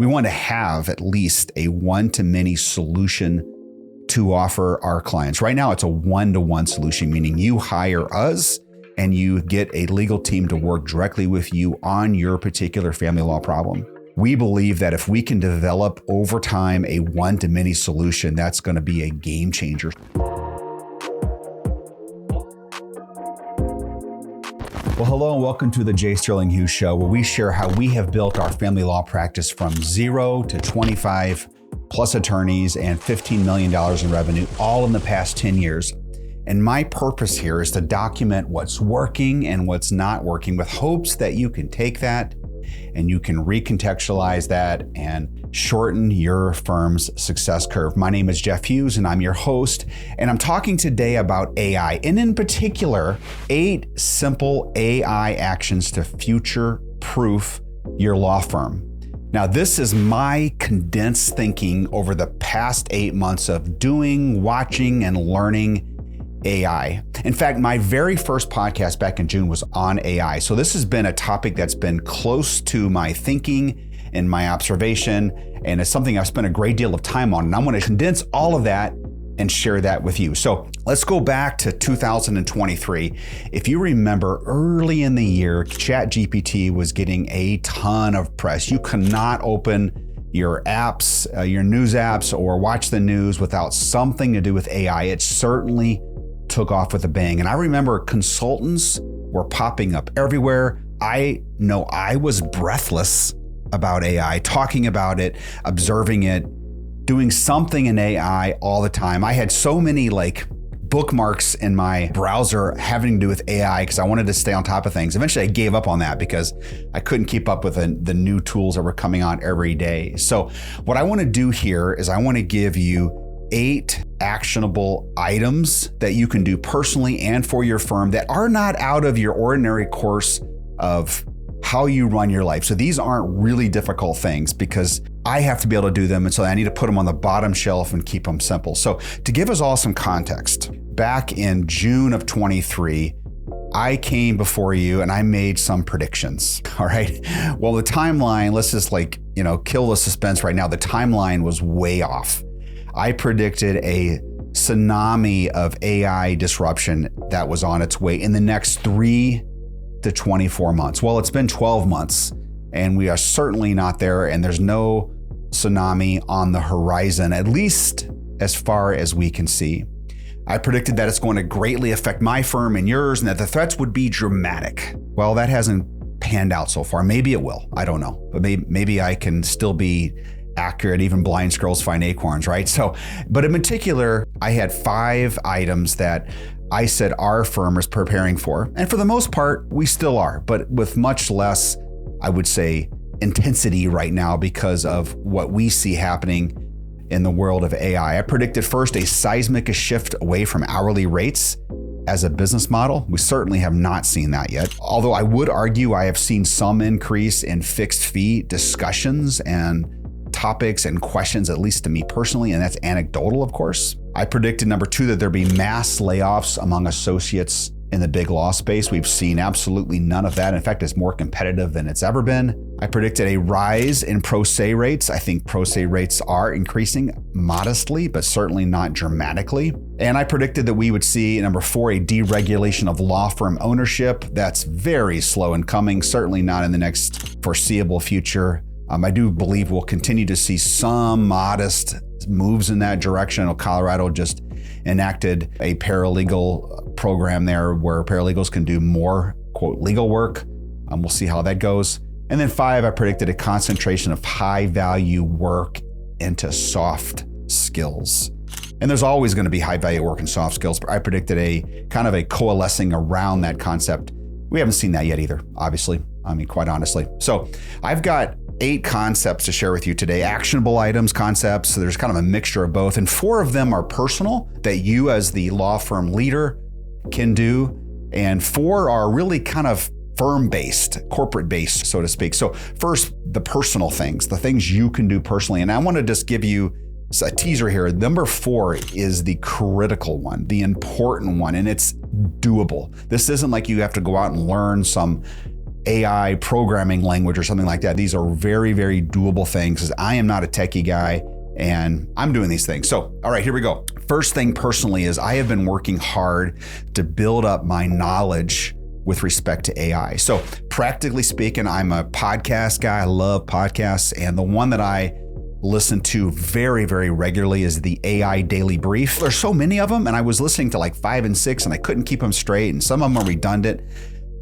We want to have at least a one-to-many solution to offer our clients. Right now, it's a one-to-one solution, meaning you hire us and you get a legal team to work directly with you on your particular family law problem. We believe that if we can develop over time a one-to-many solution, that's going to be a game changer. Well, hello and welcome to the J. Sterling Hughes Show, where we share how we have built our family law practice from 0 to 25 plus attorneys and $15 million in revenue, all in the past 10 years. And my purpose here is to document what's working and what's not working, with hopes that you can take that and you can recontextualize that and shorten your firm's success curve. My name is Jeff Hughes and I'm your host, and I'm talking today about AI, and in particular, 8 simple AI actions to future-proof your law firm. Now, this is my condensed thinking over the past 8 months of doing, watching, and learning AI. In fact, my very first podcast back in June was on AI. So this has been a topic that's been close to my thinking and my observation, and it's something I've spent a great deal of time on. And I'm going to condense all of that and share that with you. So let's go back to 2023. If you remember, early in the year, ChatGPT was getting a ton of press. You cannot open your apps, your news apps, or watch the news without something to do with AI. It certainly took off with a bang. And I remember consultants were popping up everywhere. I know I was breathless about AI, talking about it, observing it, doing something in AI all the time. I had so many bookmarks in my browser having to do with AI because I wanted to stay on top of things. Eventually I gave up on that because I couldn't keep up with the new tools that were coming out every day. So what I want to do here is I want to give you 8 actionable items that you can do personally and for your firm that are not out of your ordinary course of how you run your life. So these aren't really difficult things because I have to be able to do them. And so I need to put them on the bottom shelf and keep them simple. So to give us all some context, back in June of 23, I came before you and I made some predictions. All right. Well, the timeline, let's just kill the suspense right now. The timeline was way off. I predicted a tsunami of AI disruption that was on its way in the next 3 to 24 months. Well, it's been 12 months and we are certainly not there, and there's no tsunami on the horizon, at least as far as we can see. I predicted that it's going to greatly affect my firm and yours, and that the threats would be dramatic. Well, that hasn't panned out so far. Maybe it will. I don't know. But maybe I can still be accurate. Even blind squirrels find acorns, right? But in particular, I had 5 items that I said our firm is preparing for. And for the most part, we still are, but with much less, I would say, intensity right now because of what we see happening in the world of AI. I predicted first a seismic shift away from hourly rates as a business model. We certainly have not seen that yet. Although I would argue I have seen some increase in fixed fee discussions and topics and questions, at least to me personally, and that's anecdotal, of course. I predicted, number 2, that there'd be mass layoffs among associates in the big law space. We've seen absolutely none of that. In fact, it's more competitive than it's ever been. I predicted a rise in pro se rates. I think pro se rates are increasing modestly, but certainly not dramatically. And I predicted that we would see, number 4, a deregulation of law firm ownership. That's very slow in coming, certainly not in the next foreseeable future. I do believe we'll continue to see some modest moves in that direction. Colorado just enacted a paralegal program there where paralegals can do more, quote, legal work. We'll see how that goes. And then 5, I predicted a concentration of high value work into soft skills. And there's always going to be high value work and soft skills, but I predicted a kind of a coalescing around that concept. We haven't seen that yet either, obviously. Quite honestly. So I've got 8 concepts to share with you today, actionable items, concepts. So there's kind of a mixture of both, and 4 of them are personal that you as the law firm leader can do, and 4 are really kind of firm-based, corporate-based, so to speak. So first, the personal things, the things you can do personally. And I want to just give you a teaser here. Number 4 is the critical one, the important one, and it's doable. This isn't like you have to go out and learn some AI programming language or something like that. These are very, very doable things because I am not a techie guy and I'm doing these things. So, all right, here we go. First thing personally is I have been working hard to build up my knowledge with respect to AI. So practically speaking, I'm a podcast guy. I love podcasts. And the one that I listen to very, very regularly is the AI Daily Brief. There's so many of them. And I was listening to like 5 and 6 and I couldn't keep them straight. And some of them are redundant.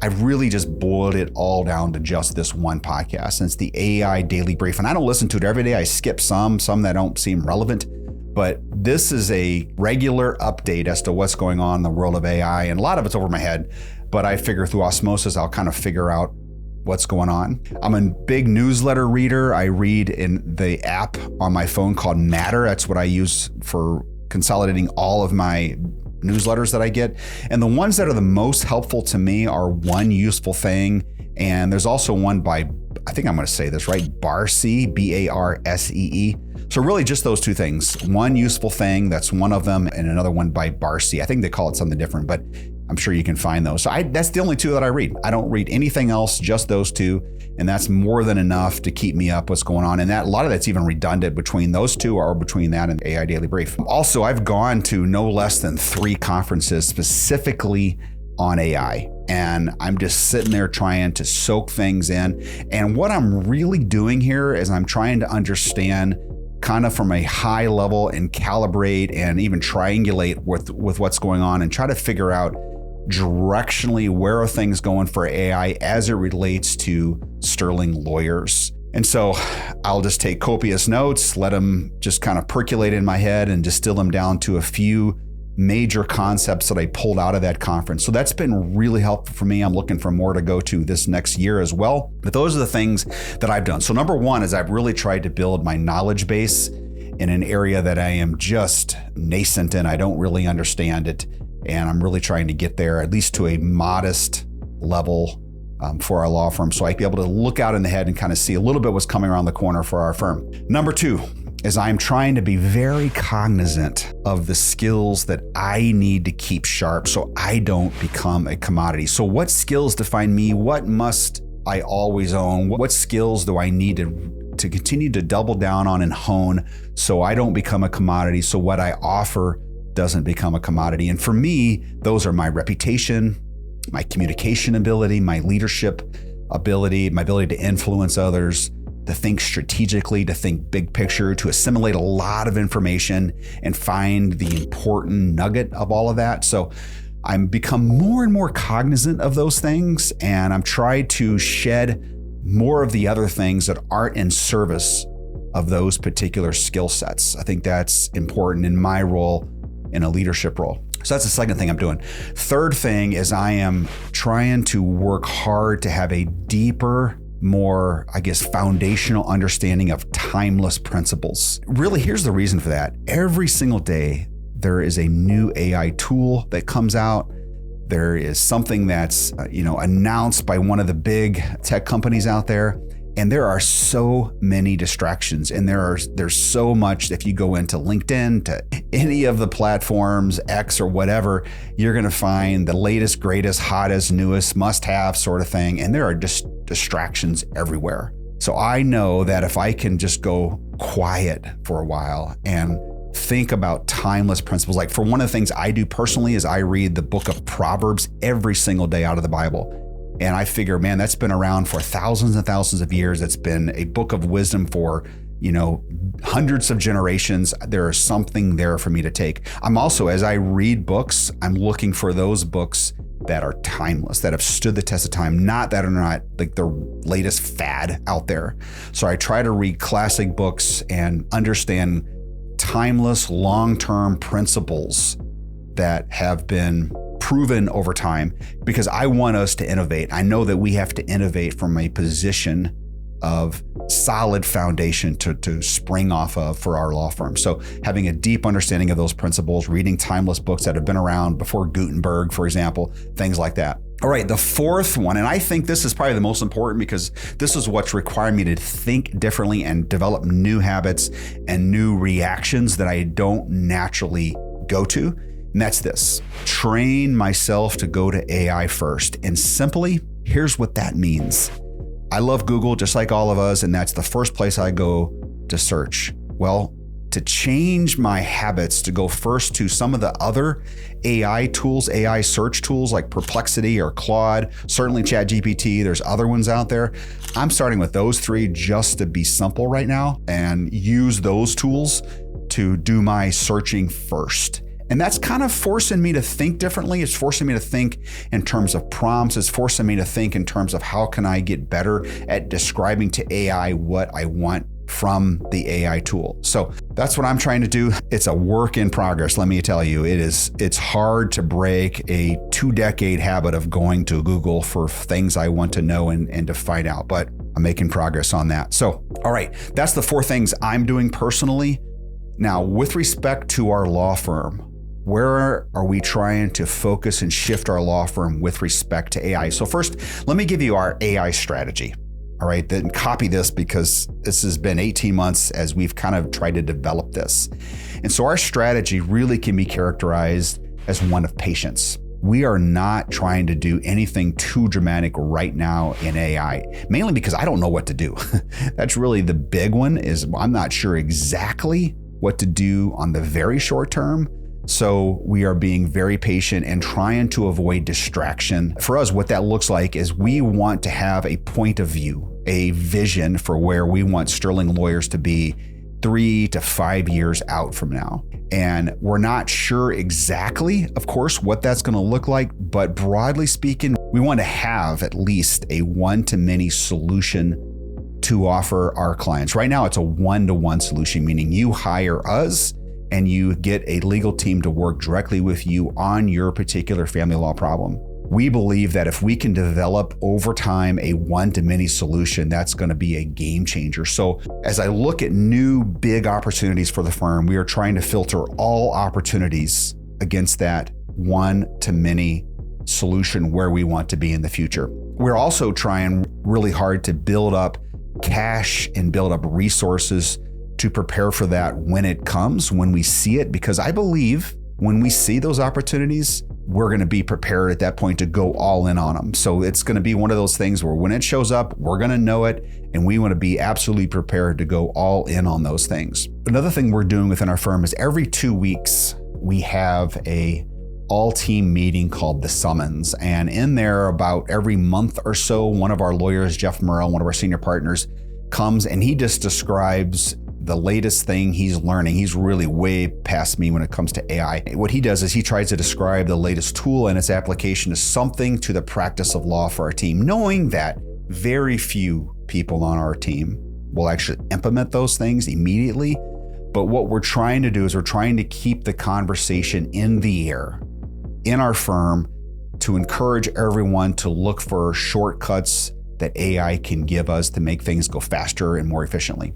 I've really just boiled it all down to just this one podcast. And it's the AI Daily Brief. And I don't listen to it every day. I skip some that don't seem relevant. But this is a regular update as to what's going on in the world of AI. And a lot of it's over my head. But I figure through osmosis, I'll kind of figure out what's going on. I'm a big newsletter reader. I read in the app on my phone called Matter. That's what I use for consolidating all of my newsletters that I get. And the ones that are the most helpful to me are One Useful Thing. And there's also one by, I think I'm going to say this right, Barsee, Barsee. So really just those two things. One Useful Thing, that's one of them, and another one by Barsee. I think they call it something different, but I'm sure you can find those. So that's the only two that I read. I don't read anything else, just those two. And that's more than enough to keep me up what's going on. And that a lot of that's even redundant between those two or between that and AI Daily Brief. Also, I've gone to no less than 3 conferences specifically on AI. And I'm just sitting there trying to soak things in. And what I'm really doing here is I'm trying to understand kind of from a high level and calibrate and even triangulate with what's going on and try to figure out directionally where are things going for AI as it relates to sterling lawyers. And so I'll just take copious notes, let them just kind of percolate in my head and distill them down to a few major concepts that I pulled out of that conference. So that's been really helpful for me. I'm looking for more to go to this next year as well. But those are the things that I've done. So number one is I've really tried to build my knowledge base in an area that I am just nascent in. I don't really understand it. And I'm really trying to get there at least to a modest level for our law firm. So I can be able to look out in the head and kind of see a little bit what's coming around the corner for our firm. Number 2 is I'm trying to be very cognizant of the skills that I need to keep sharp so I don't become a commodity. So what skills define me? What must I always own? What skills do I need to continue to double down on and hone so I don't become a commodity, so what I offer doesn't become a commodity? And for me, those are my reputation, my communication ability, my leadership ability, my ability to influence others, to think strategically, to think big picture, to assimilate a lot of information and find the important nugget of all of that. So I'm become more and more cognizant of those things, and I'm trying to shed more of the other things that aren't in service of those particular skill sets. I think that's important in my role in a leadership role. So that's the second thing I'm doing. Third thing is I am trying to work hard to have a deeper, more, foundational understanding of timeless principles. Really, here's the reason for that. Every single day, there is a new AI tool that comes out. There is something that's, announced by one of the big tech companies out there. And there are so many distractions, and there's so much. If you go into LinkedIn, to any of the platforms, X or whatever, you're going to find the latest, greatest, hottest, newest, must-have sort of thing. And there are just distractions everywhere. So I know that if I can just go quiet for a while and think about timeless principles, like for one of the things I do personally is I read the book of Proverbs every single day out of the Bible. And I figure, man, that's been around for thousands and thousands of years. It's been a book of wisdom for, hundreds of generations. There is something there for me to take. I'm also, as I read books, I'm looking for those books that are timeless, that have stood the test of time, not that are not like the latest fad out there. So I try to read classic books and understand timeless, long-term principles that have been proven over time, because I want us to innovate. I know that we have to innovate from a position of solid foundation to spring off of for our law firm. So having a deep understanding of those principles, reading timeless books that have been around before Gutenberg, for example, things like that. All right, the fourth one, and I think this is probably the most important because this is what's required me to think differently and develop new habits and new reactions that I don't naturally go to. And that's this: train myself to go to AI first. And simply, Here's what that means. I love Google just like all of us, and that's the first place I go to search. Well, to change my habits to go first to some of the other AI tools, AI search tools like Perplexity or Claude, certainly ChatGPT, there's other ones out there. I'm starting with those three just to be simple right now and use those tools to do my searching first. And that's kind of forcing me to think differently. It's forcing me to think in terms of prompts. It's forcing me to think in terms of how can I get better at describing to AI what I want from the AI tool. So that's what I'm trying to do. It's a work in progress. Let me tell you, it's hard to break a 2-decade habit of going to Google for things I want to know and to find out, but I'm making progress on that. So, all right, that's the 4 things I'm doing personally. Now, with respect to our law firm, where are we trying to focus and shift our law firm with respect to AI? So first, let me give you our AI strategy. All right, then copy this because this has been 18 months as we've kind of tried to develop this. And so our strategy really can be characterized as one of patience. We are not trying to do anything too dramatic right now in AI, mainly because I don't know what to do. That's really the big one, is I'm not sure exactly what to do on the very short term. So we are being very patient and trying to avoid distraction. For us, what that looks like is we want to have a point of view, a vision for where we want Sterling Lawyers to be 3 to 5 years out from now. And we're not sure exactly, of course, what that's going to look like, but broadly speaking, we want to have at least a one-to-many solution to offer our clients. Right now, it's a one-to-one solution, meaning you hire us and you get a legal team to work directly with you on your particular family law problem. We believe that if we can develop over time a one-to-many solution, that's going to be a game changer. So as I look at new big opportunities for the firm, we are trying to filter all opportunities against that one-to-many solution where we want to be in the future. We're also trying really hard to build up cash and build up resources to prepare for that when it comes, when we see it, because I believe when we see those opportunities, we're going to be prepared at that point to go all in on them. So it's going to be one of those things where when it shows up, we're going to know it, and we want to be absolutely prepared to go all in on those things. Another thing we're doing within our firm is every 2 weeks, we have a all-team meeting called the Summons. And in there, about every month or so, one of our lawyers, Jeff Murrell, one of our senior partners, comes and he just describes the latest thing he's learning. He's really way past me when it comes to AI. What he does is he tries to describe the latest tool and its application as something to the practice of law for our team, knowing that very few people on our team will actually implement those things immediately. But what we're trying to do is we're trying to keep the conversation in the air in our firm to encourage everyone to look for shortcuts that AI can give us to make things go faster and more efficiently.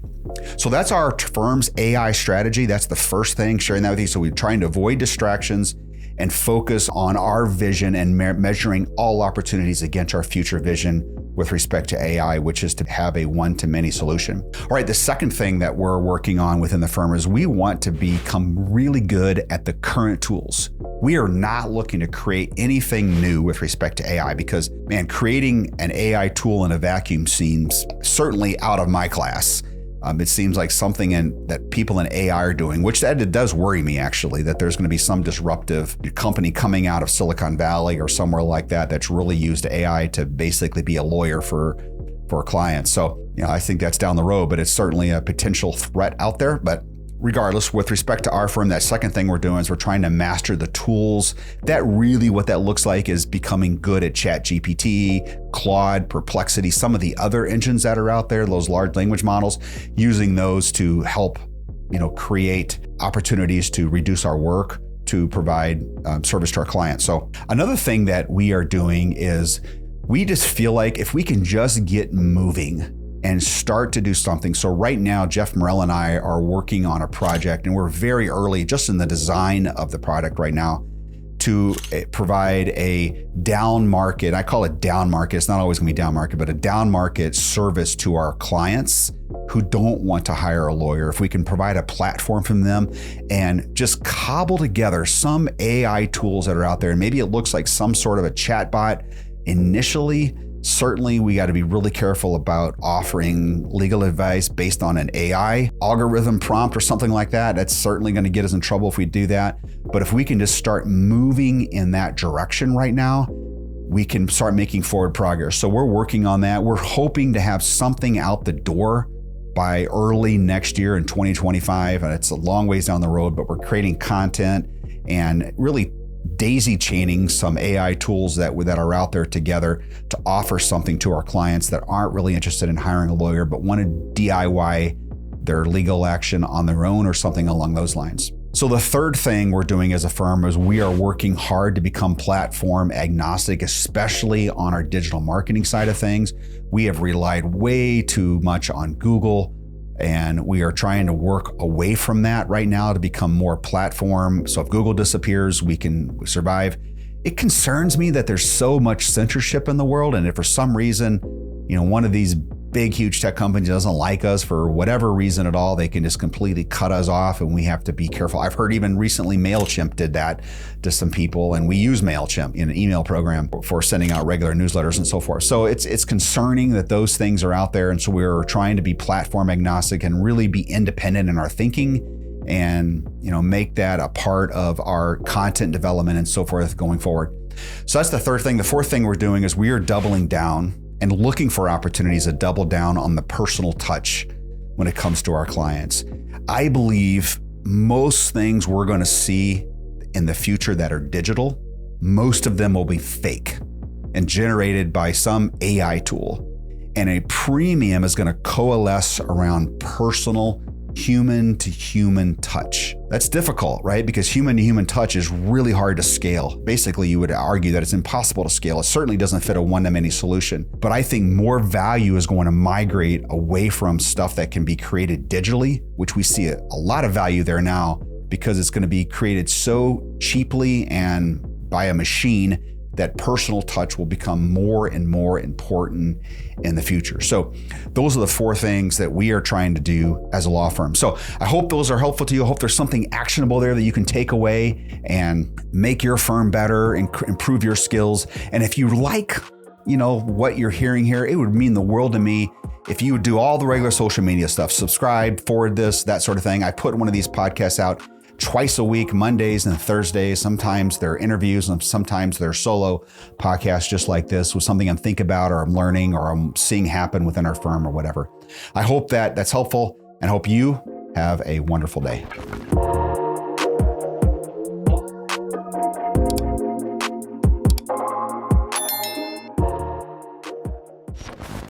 So that's our firm's AI strategy. That's the first thing, sharing that with you. So we're trying to avoid distractions and focus on our vision and measuring all opportunities against our future vision with respect to AI, which is to have a one-to-many solution. All right, the second thing that we're working on within the firm is we want to become really good at the current tools. We are not looking to create anything new with respect to AI because, man, creating an AI tool in a vacuum seems certainly out of my class. It seems like something that people in AI are doing, which it does worry me actually, that there's going to be some disruptive company coming out of Silicon Valley or somewhere like that that's really used AI to basically be a lawyer for clients. So, I think that's down the road, but it's certainly a potential threat out there. But regardless, with respect to our firm, that second thing we're doing is we're trying to master the tools. What that looks like is becoming good at ChatGPT, Claude, Perplexity, some of the other engines that are out there, those large language models, using those to help, create opportunities to reduce our work, to provide service to our clients. So another thing that we are doing is we just feel like if we can just get moving and start to do something. So right now, Jeff Murrell and I are working on a project, and we're very early just in the design of the product right now to provide a down market. I call it down market. It's not always gonna be down market, but a down market service to our clients who don't want to hire a lawyer. If we can provide a platform from them and just cobble together some AI tools that are out there, and maybe it looks like some sort of a chatbot initially, Certainly, we got to be really careful about offering legal advice based on an AI algorithm prompt or something like that. That's certainly going to get us in trouble if we do that. But if we can just start moving in that direction right now, we can start making forward progress. So we're working on that. We're hoping to have something out the door by early next year in 2025. And it's a long ways down the road, but we're creating content and really daisy chaining some AI tools that are out there together to offer something to our clients that aren't really interested in hiring a lawyer, but want to DIY their legal action on their own or something along those lines. So the third thing we're doing as a firm is we are working hard to become platform agnostic, especially on our digital marketing side of things. We have relied way too much on Google, and we are trying to work away from that right now to become more platform. So if Google disappears, we can survive. It concerns me that there's so much censorship in the world, and if for some reason, one of these big, huge tech companies doesn't like us for whatever reason at all, they can just completely cut us off, and we have to be careful. I've heard even recently MailChimp did that to some people, and we use MailChimp in an email program for sending out regular newsletters and so forth. So it's concerning that those things are out there, and so we're trying to be platform agnostic and really be independent in our thinking and make that a part of our content development and so forth going forward. So that's the third thing. The fourth thing we're doing is we are doubling down and looking for opportunities to double down on the personal touch when it comes to our clients. I believe most things we're going to see in the future that are digital, most of them will be fake and generated by some AI tool. And a premium is going to coalesce around personal human to human touch. That's difficult, right? Because human to human touch is really hard to scale. Basically, you would argue that it's impossible to scale. It certainly doesn't fit a one-to-many solution. But I think more value is going to migrate away from stuff that can be created digitally, which we see a lot of value there now because it's going to be created so cheaply and by a machine that personal touch will become more and more important in the future. So those are the four things that we are trying to do as a law firm. So I hope those are helpful to you. I hope there's something actionable there that you can take away and make your firm better and improve your skills. And if you like, what you're hearing here, it would mean the world to me if you would do all the regular social media stuff, subscribe, forward this, that sort of thing. I put one of these podcasts out twice a week, Mondays and Thursdays. Sometimes they're interviews and sometimes they're solo podcasts just like this with something I'm thinking about or I'm learning or I'm seeing happen within our firm or whatever. I hope that that's helpful and I hope you have a wonderful day.